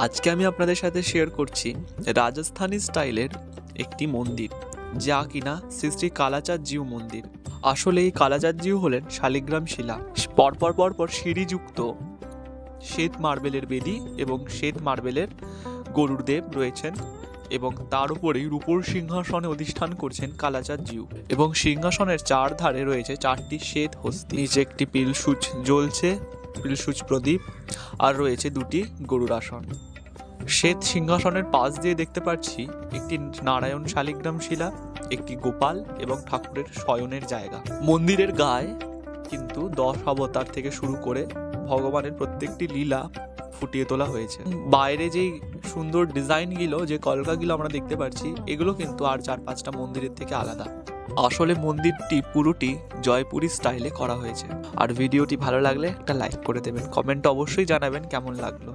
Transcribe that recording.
আজকে আমি আপনাদের সাথে শেয়ার করছি রাজস্থানী স্টাইলের একটি মন্দির, যা কিনা শ্রী শ্রী কালাচাঁদ জিউ মন্দির। আসলে এই কালাচাঁদ জিউ হলেন শালিগ্রাম শিলা, পরপর পরপর সিঁড়িযুক্ত শ্বেত মার্বেলের বেদি এবং শ্বেত মার্বেলের গরুর দেব রয়েছেন, এবং তার উপরেই রূপোর সিংহাসনে অধিষ্ঠান করছেন কালাচাঁদ জিউ, এবং সিংহাসনের চার ধারে রয়েছে চারটি শ্বেত হস্তি, নিচে একটি পিলসুচ জ্বলছে, পিলসুচ প্রদীপ, আর রয়েছে দুটি গরুর আসন। শ্বেত সিংহাসনের পাশ দিয়ে দেখতে পাচ্ছি একটি নারায়ণ শালিগ্রাম শিলা, একটি গোপাল এবং ঠাকুরের শয়নের জায়গা। মন্দিরের গায়ে কিন্তু 10 অবতার থেকে শুরু করে ভগবানের প্রত্যেকটি লীলা ফুটিয়ে তোলা হয়েছে। বাইরে যেই সুন্দর ডিজাইনগুলো, যে কলকাগুলো আমরা দেখতে পাচ্ছি, এগুলো কিন্তু আর 4-5টা মন্দিরের থেকে আলাদা। আসলে মন্দিরটি পুরোটি জয়পুরি স্টাইলে করা হয়েছে। আর ভিডিওটি ভালো লাগলে একটা লাইক করে দেবেন, কমেন্টে অবশ্যই জানাবেন কেমন লাগলো।